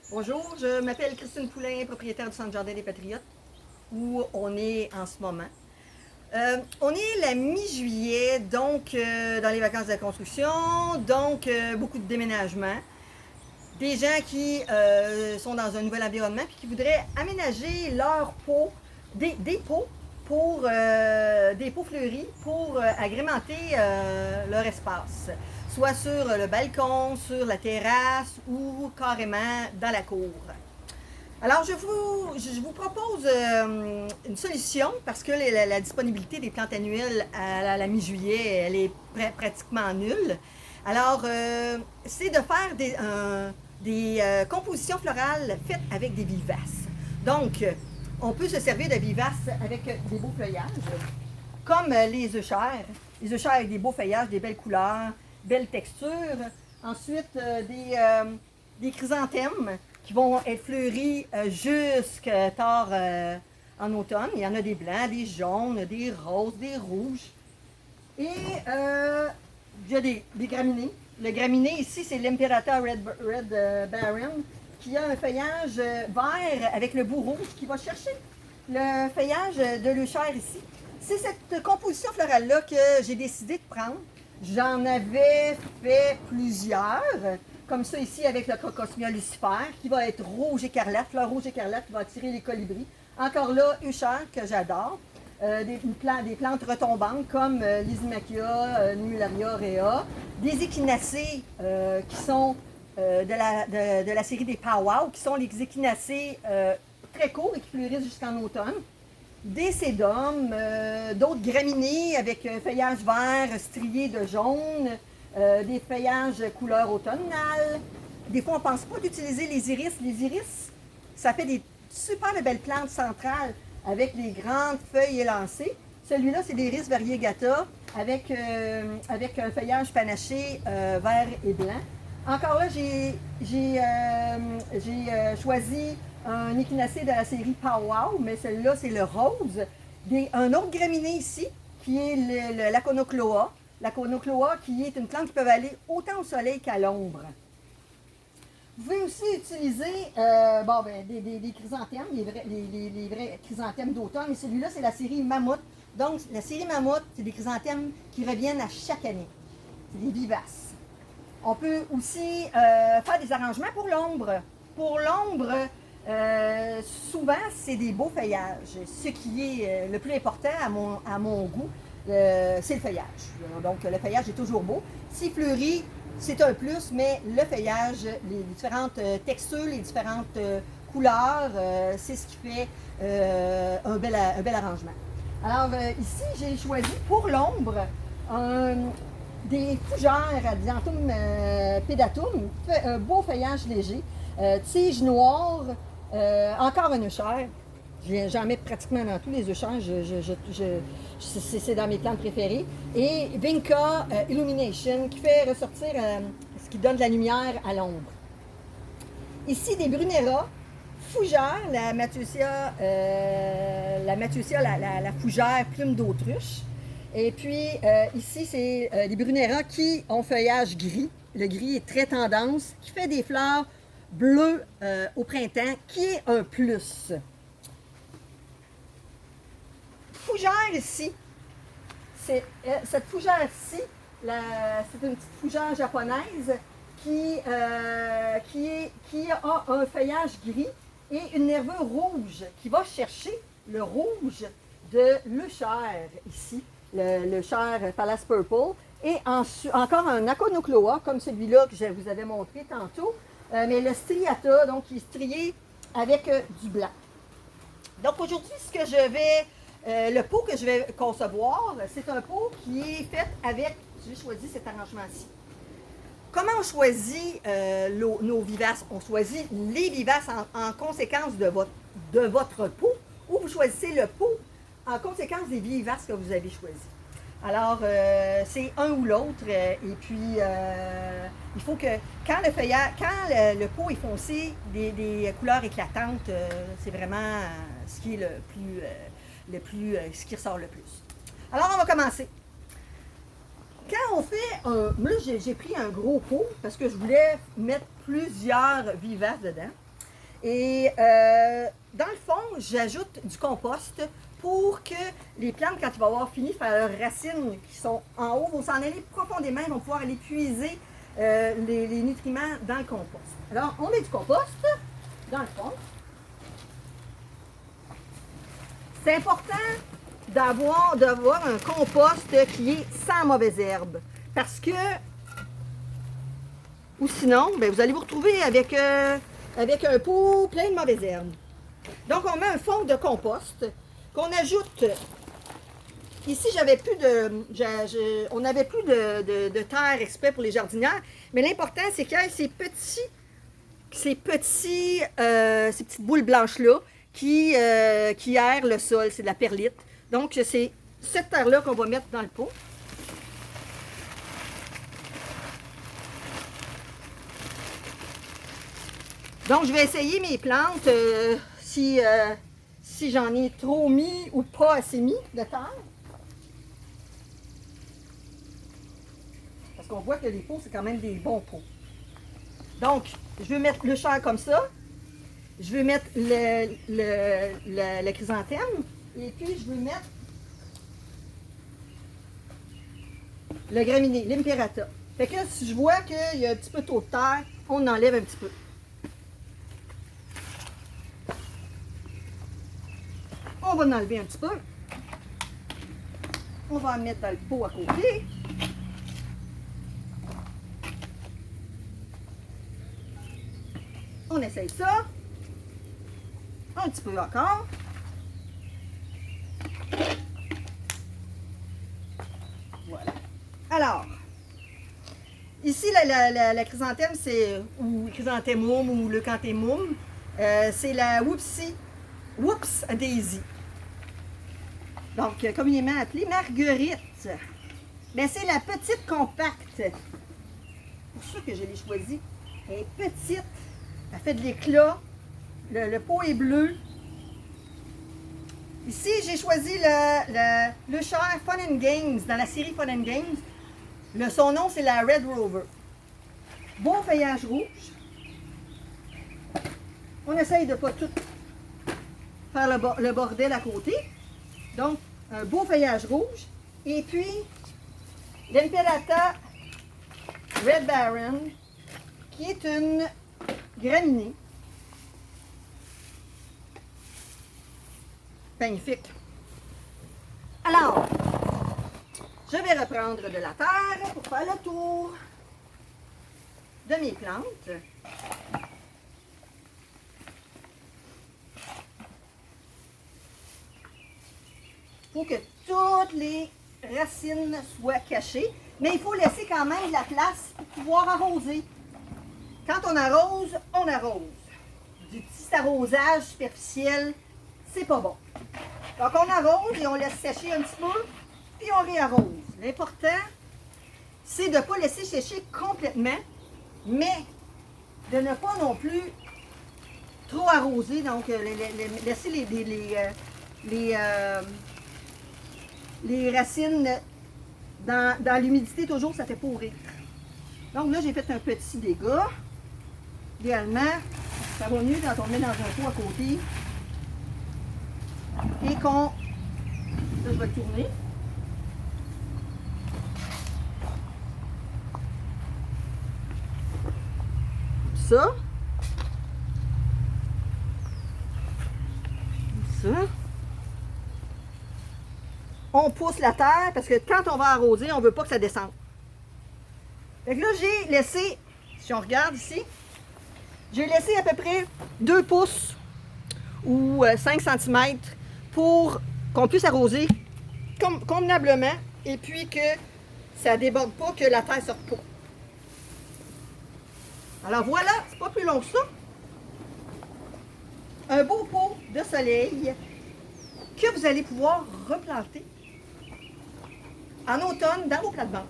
Bonjour, je m'appelle Christine Poulain, propriétaire du Centre Jardin des Patriotes, où on est en ce moment. On est la mi-juillet, donc dans les vacances de la construction, donc beaucoup de déménagements. Des gens qui sont dans un nouvel environnement et qui voudraient aménager leur pot, des pots pour des pots fleuris pour agrémenter leur espace, soit sur le balcon, sur la terrasse ou carrément dans la cour. Alors, je vous propose une solution parce que la disponibilité des plantes annuelles à la mi-juillet, elle est pratiquement nulle. Alors, c'est de faire des compositions florales faites avec des vivaces. Donc, on peut se servir de vivaces avec des beaux feuillages, comme les œufs les œufs avec des beaux feuillages, des belles couleurs, belles textures. Ensuite, des chrysanthèmes qui vont être fleuris jusqu'à tard en automne. Il y en a des blancs, des jaunes, des roses, des rouges. Et il y a des graminées. Le graminé ici, c'est l'Imperator Red Baron, qui a un feuillage vert avec le bout rouge qui va chercher le feuillage de l'euchère ici. C'est cette composition florale-là que j'ai décidé de prendre. J'en avais fait plusieurs, comme ça ici avec le Crocosmia lucifer, qui va être rouge écarlate, fleur rouge écarlate qui va attirer les colibris. Encore là, euchère que j'adore. Des plantes retombantes comme l'Ismachia, Numularia rea, des échinacées qui sont de la série des Powwow, qui sont les échinacées très courts et qui fleurissent jusqu'en automne, des sédums, d'autres graminées avec feuillage vert strié de jaune, des feuillages couleur automnale. Des fois, on ne pense pas d'utiliser les iris. Les iris, ça fait des super belles plantes centrales avec les grandes feuilles élancées. Celui-là, c'est l'iris variegata avec un feuillage panaché vert et blanc. Encore là, j'ai choisi un échinacée de la série Powwow, mais celui-là, c'est le rose. Un autre graminé ici, qui est l'aconocloa. L'aconocloa, qui est une plante qui peut aller autant au soleil qu'à l'ombre. Vous pouvez aussi utiliser des chrysanthèmes, les vrais chrysanthèmes d'automne. Et celui-là, c'est la série Mammouth. Donc, la série Mammouth, c'est des chrysanthèmes qui reviennent à chaque année. C'est des vivaces. On peut aussi faire des arrangements pour l'ombre. Pour l'ombre, souvent, c'est des beaux feuillages. Ce qui est le plus important à mon goût, c'est le feuillage. Donc, le feuillage est toujours beau. S'il fleurit, c'est un plus, mais le feuillage, les différentes textures, les différentes couleurs, c'est ce qui fait un bel arrangement. Alors, ici, j'ai choisi pour l'ombre des fougères Adiantum pedatum, un beau feuillage léger, tige noire, encore un euchère. J'en mets pratiquement dans tous les euchères, c'est dans mes plantes préférées. Et Vinca Illumination qui fait ressortir ce qui donne de la lumière à l'ombre. Ici, des Brunera, fougère, la Mathusia, la fougère plume d'autruche. Et puis ici, c'est des Brunera qui ont feuillage gris. Le gris est très tendance, qui fait des fleurs bleues au printemps, qui est un plus. Fougère ici, cette fougère-ci, c'est une petite fougère japonaise qui a un feuillage gris et une nervure rouge qui va chercher le rouge de l'euchère ici, l'euchère Pallas Purple, et encore un aconocloa comme celui-là que je vous avais montré tantôt, mais le striata, donc qui est strié avec du blanc. Donc aujourd'hui, le pot que je vais concevoir, c'est un pot qui est fait avec, j'ai choisi cet arrangement-ci. Comment on choisit nos vivaces? On choisit les vivaces en conséquence de votre pot, ou vous choisissez le pot en conséquence des vivaces que vous avez choisies. Alors, c'est un ou l'autre, et puis il faut que quand le pot est foncé, des couleurs éclatantes, c'est vraiment ce qui est ce qui ressort le plus. Alors, on va commencer. Quand on fait là, j'ai pris un gros pot parce que je voulais mettre plusieurs vivaces dedans. Et dans le fond, j'ajoute du compost pour que les plantes, quand ils vont avoir fini de faire leurs racines qui sont en haut, vont s'en aller profondément, ils vont pouvoir aller puiser les nutriments dans le compost. Alors, on met du compost dans le fond. C'est important d'avoir un compost qui est sans mauvaises herbes. Parce que, ou sinon, ben, vous allez vous retrouver avec un pot plein de mauvaises herbes. Donc, on met un fond de compost qu'on ajoute. Ici, on n'avait plus de terre exprès pour les jardinières, mais l'important, c'est qu'il y ait ces petites boules blanches-là qui aèrent le sol. C'est de la perlite. Donc, c'est cette terre-là qu'on va mettre dans le pot. Donc, je vais essayer mes plantes si j'en ai trop mis ou pas assez mis de terre. Parce qu'on voit que les pots, c'est quand même des bons pots. Donc, je vais mettre le chair comme ça. Je vais mettre le chrysanthème. Et puis, je vais mettre le graminé, l'imperata. Fait que là, si je vois qu'il y a un petit peu trop de terre, on enlève un petit peu. On va en enlever un petit peu. On va en mettre dans le pot à côté. On essaye ça. Un petit peu encore. Voilà. Alors, ici, la chrysanthème, c'est, ou chrysanthemum ou le canthemum, c'est la Whoops Daisy. Donc, communément appelée Marguerite. Mais c'est la petite compacte. C'est pour ça que je l'ai choisie. Elle est petite. Elle fait de l'éclat. Le pot est bleu. Ici, j'ai choisi le chair Fun and Games, dans la série Fun and Games. Son nom, c'est la Red Rover. Beau feuillage rouge. On essaye de ne pas tout faire le bordel à côté. Donc, un beau feuillage rouge. Et puis, l'Imperata Red Baron, qui est une graminée. Magnifique. Alors, je vais reprendre de la terre pour faire le tour de mes plantes. Il faut que toutes les racines soient cachées, mais il faut laisser quand même de la place pour pouvoir arroser. Quand on arrose, on arrose. Du petit arrosage superficiel, c'est pas bon. Donc on arrose et on laisse sécher un petit peu, puis on réarrose. L'important, c'est de ne pas laisser sécher complètement, mais de ne pas non plus trop arroser, donc laisser les racines dans l'humidité toujours, ça fait pourrir. Donc là, j'ai fait un petit dégât. Idéalement, ça va mieux quand on met dans un pot à côté et qu'on... Là, je vais le tourner. Ça. Ça. On pousse la terre parce que quand on va arroser, on ne veut pas que ça descende. Fait que là, j'ai laissé, si on regarde ici, j'ai laissé à peu près 2 pouces ou 5 cm pour qu'on puisse arroser convenablement et puis que ça ne déborde pas, que la terre ne sorte pas. Alors voilà, c'est pas plus long que ça. Un beau pot de soleil que vous allez pouvoir replanter en automne dans vos plates-bandes.